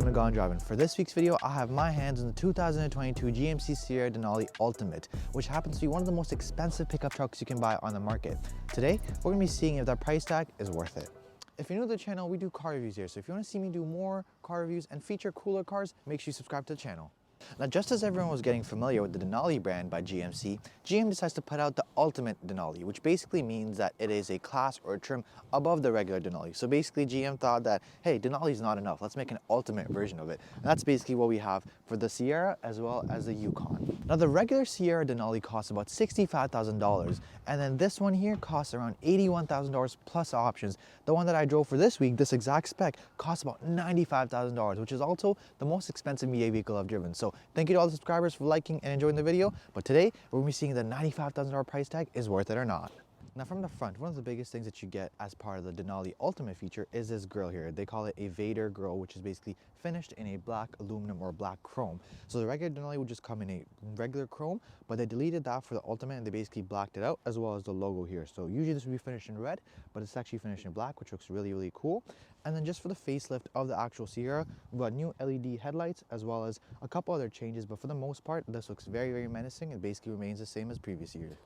welcome to GoneDrivin. For this week's video, I have my hands on the 2022 GMC Sierra Denali Ultimate, which happens to be one of the most expensive pickup trucks you can buy on the market. Today, we're going to be seeing if that price tag is worth it. If you're new to the channel, we do car reviews here, so if you want to see me do more car reviews and feature cooler cars, make sure you subscribe to the channel. Now, just as everyone was getting familiar with the Denali brand by GMC, GM decides to put out the Ultimate Denali, which basically means that it is a class or a trim above the regular Denali. So basically, GM thought that, hey, Denali is not enough. Let's make an ultimate version of it. And that's basically what we have for the Sierra as well as the Yukon. Now, the regular Sierra Denali costs about $65,000, and then this one here costs around $81,000 plus options. The one that I drove for this week, this exact spec, costs about $95,000, which is also the most expensive VA vehicle I've driven. So thank you to all the subscribers for liking and enjoying the video. But today, we're going to be seeing the $95,000 price tag is worth it or not. Now, from the front, one of the biggest things that you get as part of the Denali Ultimate feature is this grille here. They call it a Vader grille, which is basically finished in a black aluminum or black chrome. So the regular Denali would just come in a regular chrome, but they deleted that for the Ultimate and they basically blacked it out, as well as the logo here. So usually this would be finished in red, but it's actually finished in black, which looks really, really cool. And then just for the facelift of the actual Sierra, we've got new LED headlights, as well as a couple other changes, but for the most part, this looks very, very menacing. It basically remains the same as previous years.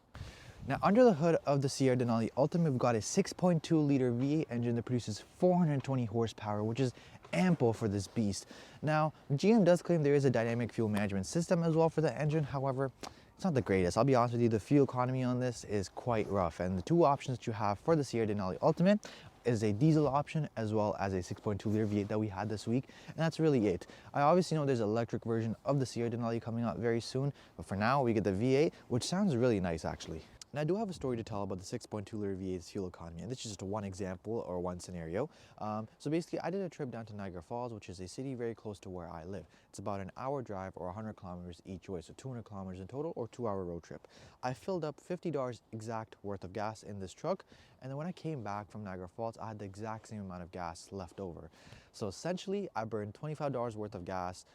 Now, under the hood of the Sierra Denali Ultimate, we've got a 6.2 liter V8 engine that produces 420 horsepower, which is ample for this beast. Now, GM does claim there is a dynamic fuel management system as well for the engine. However, it's not the greatest. I'll be honest with you, the fuel economy on this is quite rough. And the two options that you have for the Sierra Denali Ultimate is a diesel option as well as a 6.2 liter V8 that we had this week, and that's really it. I obviously know there's an electric version of the Sierra Denali coming out very soon, but for now we get the V8, which sounds really nice actually. And I do have a story to tell about the 6.2 liter V8's fuel economy, and this is just one example or one scenario. So basically, I did a trip down to Niagara Falls, which is a city very close to where I live. It's about an hour drive or 100 kilometers each way, so 200 kilometers in total or 2-hour road trip. I filled up $50 exact worth of gas in this truck, and then when I came back from Niagara Falls, I had the exact same amount of gas left over. So essentially, I burned $25 worth of gas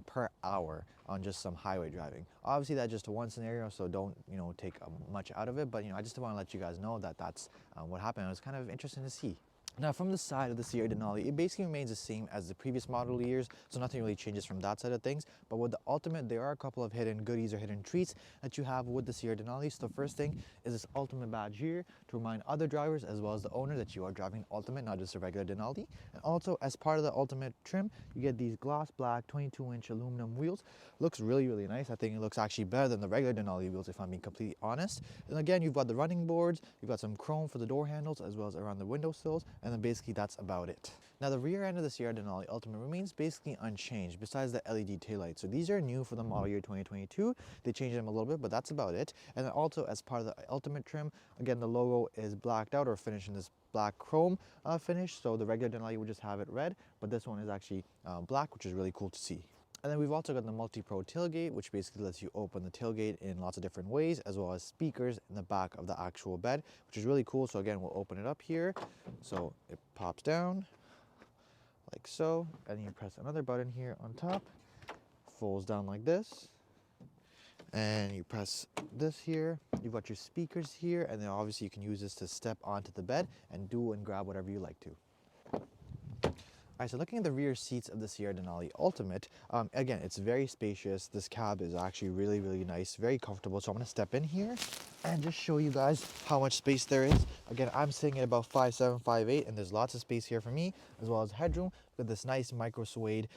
per hour on just some highway driving. Obviously, that's just one scenario, so don't take much out of it. But I just want to let you guys know that that's what happened. It was kind of interesting to see. Now, from the side of the Sierra Denali, it basically remains the same as the previous model years, so nothing really changes from that side of things. But with the Ultimate, there are a couple of hidden goodies or hidden treats that you have with the Sierra Denali. So the first thing is this Ultimate badge here to remind other drivers as well as the owner that you are driving Ultimate, not just a regular Denali. And also, as part of the Ultimate trim, you get these gloss black 22-inch aluminum wheels. Looks really, really nice. I think it looks actually better than the regular Denali wheels, if I'm being completely honest. And again, you've got the running boards, you've got some chrome for the door handles as well as around the windowsills, and then basically that's about it. Now, the rear end of the Sierra Denali Ultimate remains basically unchanged besides the LED taillights. So these are new for the model year 2022. They changed them a little bit, but that's about it. And then also, as part of the Ultimate trim, again, the logo is blacked out or finished in this black chrome finish. So the regular Denali would just have it red, but this one is actually black, which is really cool to see. And then we've also got the multi-pro tailgate, which basically lets you open the tailgate in lots of different ways, as well as speakers in the back of the actual bed, which is really cool. So again, we'll open it up here. So it pops down like so, and you press another button here on top, folds down like this, and you press this here. You've got your speakers here, and then obviously you can use this to step onto the bed and do and grab whatever you like to. Alright, so looking at the rear seats of the Sierra Denali Ultimate, again, it's very spacious. This cab is actually really, really nice, very comfortable. So I'm going to step in here and just show you guys how much space there is. Again, I'm sitting at about 5'7", 5'8", and there's lots of space here for me, as well as headroom. With this nice micro suede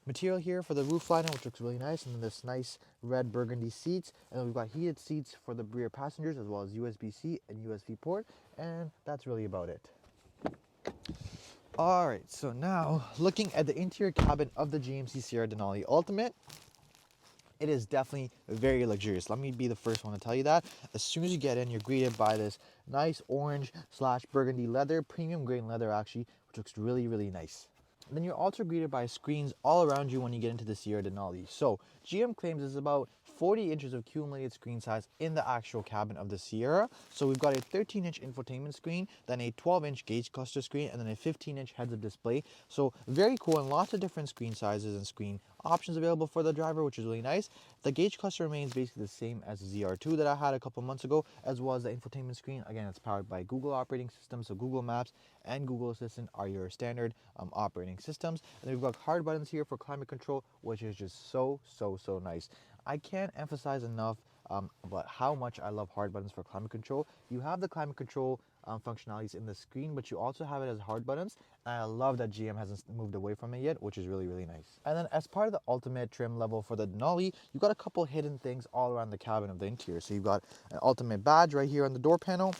material here for the roof liner, which looks really nice, and then this nice red burgundy seats, and then we've got heated seats for the rear passengers, as well as USB-C and USB port, and that's really about it. All right, so now looking at the interior cabin of the GMC Sierra Denali Ultimate, it is definitely very luxurious. Let me be the first one to tell you that. As soon as you get in, you're greeted by this nice orange / burgundy leather, premium grain leather actually, which looks really, really nice. Then you're also greeted by screens all around you when you get into the Sierra Denali. So GM claims is about 40 inches of accumulated screen size in the actual cabin of the Sierra. So we've got a 13-inch infotainment screen, then a 12-inch gauge cluster screen, and then a 15-inch heads-up display. So very cool, and lots of different screen sizes and screen options available for the driver, which is really nice. The gauge cluster remains basically the same as the ZR2 that I had a couple months ago, as well as the infotainment screen. Again, it's powered by Google operating system, so Google Maps and Google Assistant are your standard operating systems. And then we've got hard buttons here for climate control, which is just so nice. I can't emphasize enough about how much I love hard buttons for climate control. You have the climate control functionalities in the screen, but you also have it as hard buttons. And I love that GM hasn't moved away from it yet, which is really nice. And then as part of the ultimate trim level for the Denali, you've got a couple hidden things all around the cabin of the interior. So you've got an ultimate badge right here on the door panel,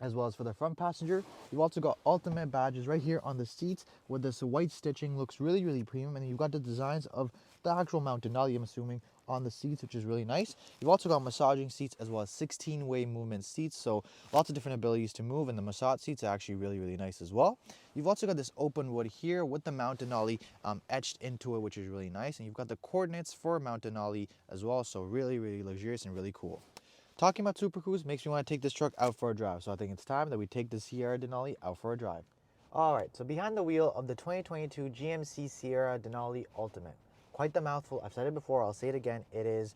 as well as for the front passenger. You've also got ultimate badges right here on the seats with this white stitching. Looks really premium. And you've got the designs of the actual Mount Denali, I'm assuming, on the seats, which is really nice. You've also got massaging seats as well as 16-way movement seats, so lots of different abilities to move, and the massage seats are actually really nice as well. You've also got this open wood here with the Mount Denali etched into it, which is really nice, and you've got the coordinates for Mount Denali as well, so really luxurious and really cool. Talking about SUPERCRUISE makes me want to take this truck out for a drive, so I think it's time that we take the Sierra Denali out for a drive. Alright, so behind the wheel of the 2022 GMC Sierra Denali Ultimate. Quite the mouthful. I've said it before, I'll say it again. It is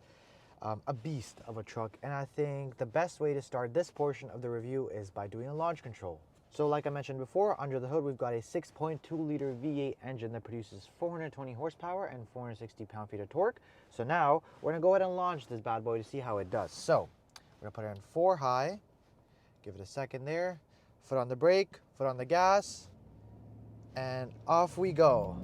a beast of a truck, and I think the best way to start this portion of the review is by doing a launch control. So like I mentioned before, under the hood we've got a 6.2 liter V8 engine that produces 420 horsepower and 460 pound-feet of torque. So now we're going to go ahead and launch this bad boy to see how it does. So we're going to put it in 4 high, give it a second there, foot on the brake, foot on the gas, and off we go.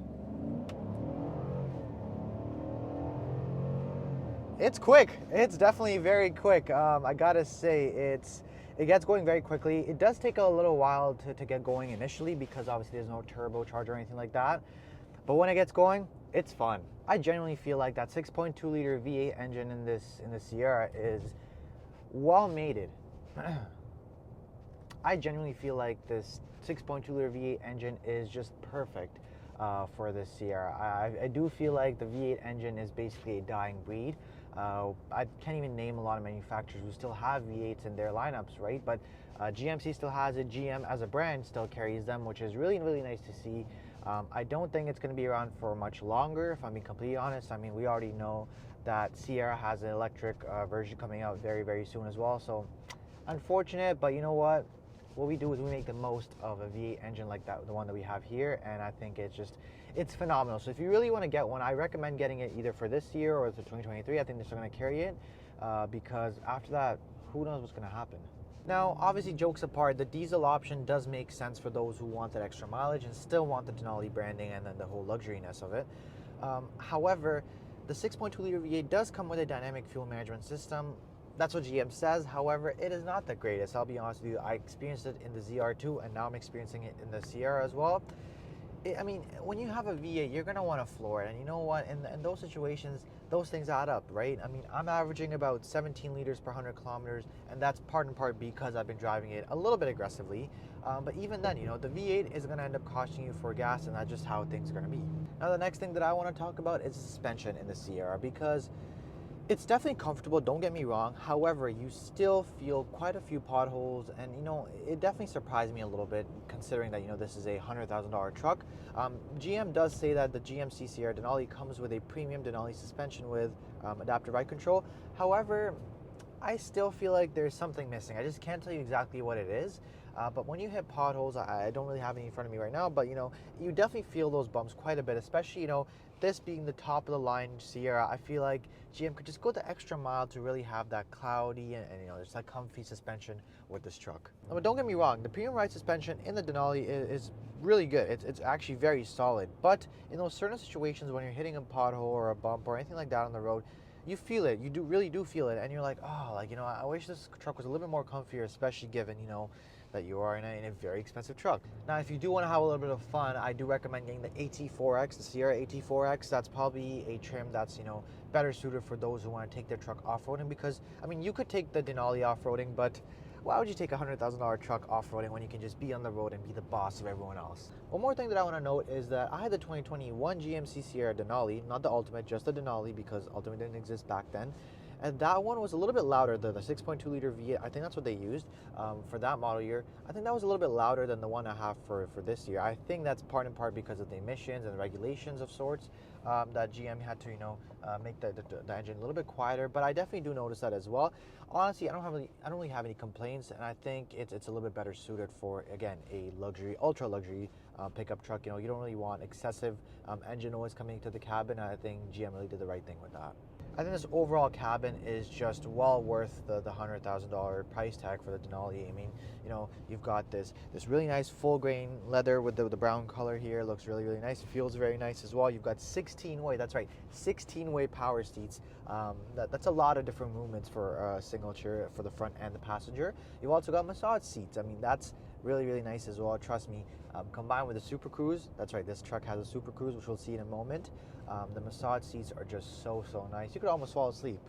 It's quick. It's definitely very quick. I gotta say, it gets going very quickly. It does take a little while to get going initially because obviously there's no turbocharger or anything like that. But when it gets going, it's fun. I genuinely feel like that 6.2 liter V8 engine in the Sierra is well mated. I genuinely feel like this 6.2 liter V8 engine is just perfect for the Sierra. I do feel like the V8 engine is basically a dying breed. I can't even name a lot of manufacturers who still have V8s in their lineups, right? But GMC still has it. GM as a brand still carries them, which is really nice to see. I don't think it's going to be around for much longer, if I'm being completely honest. I mean, we already know that Sierra has an electric version coming out very soon as well. So unfortunate, but you know what? What we do is we make the most of a V8 engine like that, the one that we have here, and I think it's phenomenal. So if you really want to get one, I recommend getting it either for this year or for 2023. I think they're still going to carry it because after that, who knows what's going to happen. Now, obviously, jokes apart, the diesel option does make sense for those who want that extra mileage and still want the Denali branding and then the whole luxuriness of it. However, the 6.2 liter V8 does come with a dynamic fuel management system. That's what GM says. However, it is not the greatest. I'll be honest with you. I experienced it in the ZR2 and now I'm experiencing it in the Sierra as well. I mean, when you have a V8, you're going to want to floor it. And you know what? In those situations, those things add up, right? I mean, I'm averaging about 17 liters per 100 kilometers, and that's part and part because I've been driving it a little bit aggressively. But even then, you know, the V8 is going to end up costing you for gas, and that's just how things are going to be. Now, the next thing that I want to talk about is suspension in the Sierra, because it's definitely comfortable, don't get me wrong. However, you still feel quite a few potholes, and you know, it definitely surprised me a little bit considering that, you know, this is a $100,000 truck. GM does say that the GMC Sierra Denali comes with a premium Denali suspension with adaptive ride control. However, I still feel like there's something missing. I just can't tell you exactly what it is. But when you hit potholes, I don't really have any in front of me right now, but you know, you definitely feel those bumps quite a bit, especially, you know, this being the top of the line Sierra. I feel like GM could just go the extra mile to really have that cloudy and you know, just like comfy suspension with this truck. But don't get me wrong, the premium ride suspension in the Denali is really good. It's actually very solid. But in those certain situations when you're hitting a pothole or a bump or anything like that on the road, you feel it. You really do feel it, and you're like, oh, like, you know, I wish this truck was a little bit more comfier, especially given, you know, that you are in a very expensive truck. Now, if you do want to have a little bit of fun, I do recommend getting the AT4X, the Sierra AT4X. That's probably a trim that's, you know, better suited for those who want to take their truck off-roading, because, I mean, you could take the Denali off-roading, but why would you take a $100,000 truck off-roading when you can just be on the road and be the boss of everyone else? One more thing that I want to note is that I had the 2021 GMC Sierra Denali, not the Ultimate, just the Denali, because Ultimate didn't exist back then. And that one was a little bit louder, the 6.2 liter V8. I think that's what they used for that model year. I think that was a little bit louder than the one I have for this year. I think that's part and part because of the emissions and the regulations of sorts that GM had to, make the engine a little bit quieter. But I definitely do notice that as well. Honestly, I don't really have any complaints, and I think it's a little bit better suited for, again, a luxury, ultra luxury pickup truck. You don't really want excessive engine noise coming into the cabin. And I think GM really did the right thing with that. I think this overall cabin is just well worth the $100,000 price tag for the Denali. I mean, you've got this really nice full grain leather with the brown color here. It looks really, really nice. It feels very nice as well. You've got 16-way, that's right, 16-way power seats. That's a lot of different movements for a single chair for the front and the passenger. You've also got massage seats. I mean, that's really, really nice as well. Trust me, combined with the SUPERCRUISE, that's right, this truck has a SUPERCRUISE, which we'll see in a moment. The massage seats are just so nice. You could almost fall asleep.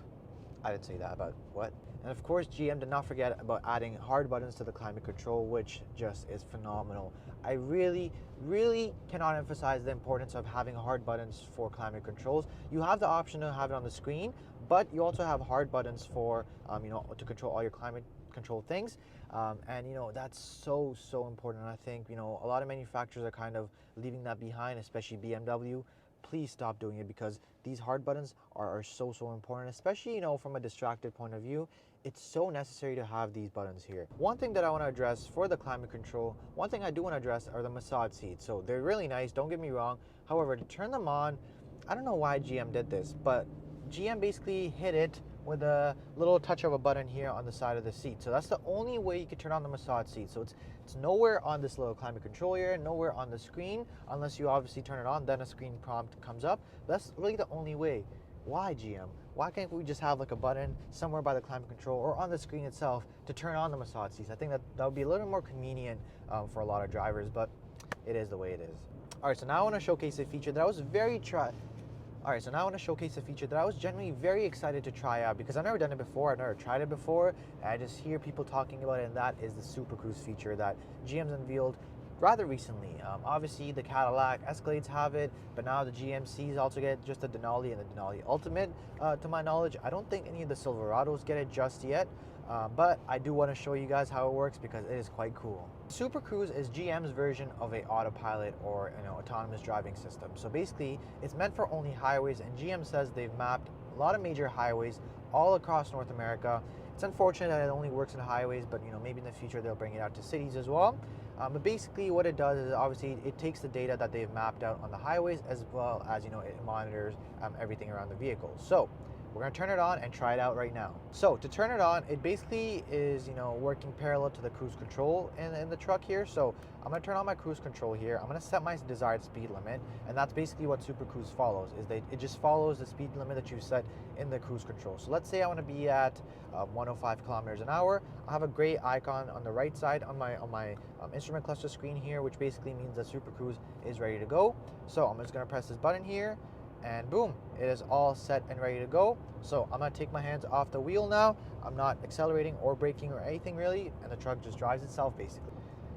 I didn't say that, but what? And of course, GM did not forget about adding hard buttons to the climate control, which just is phenomenal. I really, really cannot emphasize the importance of having hard buttons for climate controls. You have the option to have it on the screen, but you also have hard buttons for, to control all your climate control things. And that's so important. And I think, a lot of manufacturers are kind of leaving that behind, especially BMW. Please stop doing it, because these hard buttons are so important, especially from a distracted point of view. It's so necessary to have these buttons here. One thing that I want to address for the climate control, one thing I do want to address are the massage seats. So they're really nice, don't get me wrong. However, to turn them on, I don't know why GM did this, but GM basically hit it with a little touch of a button here on the side of the seat. So that's the only way you can turn on the massage seat. So it's nowhere on this little climate control here, nowhere on the screen, unless you obviously turn it on, then a screen prompt comes up. But that's really the only way. Why, GM? Why can't we just have like a button somewhere by the climate control or on the screen itself to turn on the massage seats? I think that would be a little more convenient for a lot of drivers, but it is the way it is. All right, so now I want to showcase a feature that I was genuinely very excited to try out, because I've never done it before, I've never tried it before, and I just hear people talking about it, and that is the SUPERCRUISE feature that GM's unveiled rather recently. Obviously the Cadillac Escalades have it, but now the GMCs also get just the Denali and the Denali Ultimate. To my knowledge, I don't think any of the Silverados get it just yet, but I do want to show you guys how it works because it is quite cool. SUPERCRUISE is GM's version of a autopilot or autonomous driving system. So basically, it's meant for only highways, and GM says they've mapped a lot of major highways all across North America. It's unfortunate that it only works in highways, but maybe in the future they'll bring it out to cities as well. But basically what it does is obviously it takes the data that they've mapped out on the highways, as well as it monitors everything around the vehicle. So we're going to turn it on and try it out right now. So to turn it on, it basically is working parallel to the cruise control in the truck here. So I'm going to turn on my cruise control here. I'm going to set my desired speed limit, and that's basically what SUPERCRUISE follows. It just follows the speed limit that you set in the cruise control. So let's say I want to be at 105 kilometers an hour. I have a gray icon on the right side on my instrument cluster screen here, which basically means that SUPERCRUISE is ready to go. So I'm just going to press this button here, and boom, it is all set and ready to go. So I'm going to take my hands off the wheel now. I'm not accelerating or braking or anything really, and the truck just drives itself basically.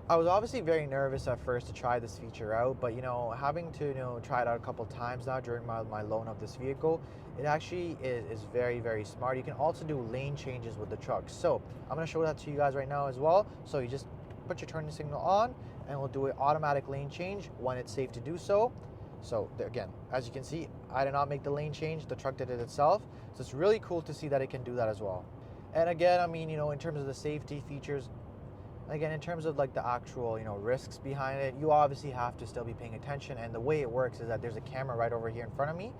I was obviously very nervous at first to try this feature out, but having to try it out a couple times now during my loan of this vehicle, it actually is very smart. You can also do lane changes with the truck. So I'm going to show that to you guys right now as well. So you just put your turning signal on, and we'll do an automatic lane change when it's safe to do so. So again, as you can see, I did not make the lane change, the truck did it itself. So it's really cool to see that it can do that as well. And again, I mean, in terms of the safety features, again, in terms of like the actual, risks behind it, you obviously have to still be paying attention. And the way it works is that there's a camera right over here in front of me.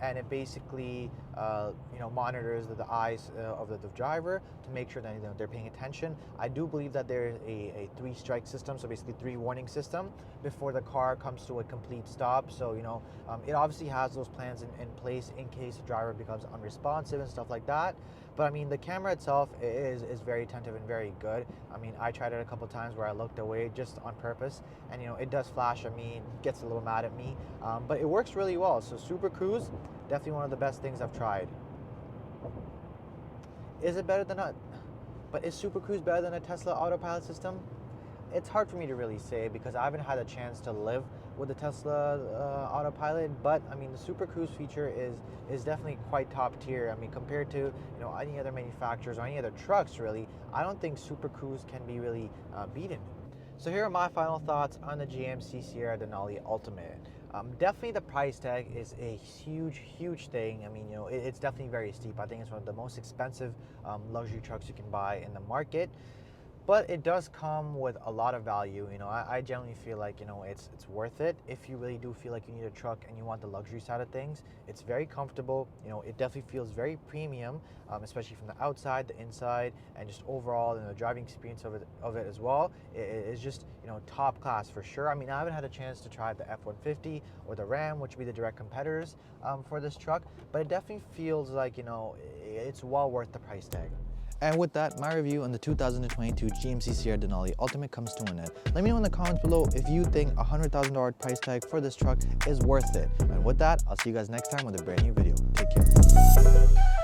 And it basically, monitors the eyes of the driver to make sure that they're paying attention. I do believe that there is a 3-strike system, so basically 3 warning system before the car comes to a complete stop. So, it obviously has those plans in place in case the driver becomes unresponsive and stuff like that. But I mean, the camera itself is very attentive and very good. I mean, I tried it a couple times where I looked away just on purpose, and it does flash at me, gets a little mad at me, but it works really well. So SUPERCRUISE, definitely one of the best things I've tried. Is it better than But is SUPERCRUISE better than a Tesla autopilot system? It's hard for me to really say because I haven't had a chance to live with the Tesla autopilot, but I mean the SUPERCRUISE feature is definitely quite top tier. I mean, compared to any other manufacturers or any other trucks really, I don't think SUPERCRUISE can be really beaten. So here are my final thoughts on the GMC Sierra Denali Ultimate. Definitely the price tag is a huge thing. I mean, it's definitely very steep. I think it's one of the most expensive luxury trucks you can buy in the market. But it does come with a lot of value. I generally feel like it's worth it if you really do feel like you need a truck and you want the luxury side of things. It's very comfortable. It definitely feels very premium, especially from the outside, the inside, and just overall, the driving experience of it as well. It is just top class for sure. I mean, I haven't had a chance to try the F-150 or the Ram, which would be the direct competitors for this truck, but it definitely feels like it's well worth the price tag. And with that, my review on the 2022 GMC Sierra Denali Ultimate comes to an end. Let me know in the comments below if you think a $100,000 price tag for this truck is worth it. And with that, I'll see you guys next time with a brand new video. Take care.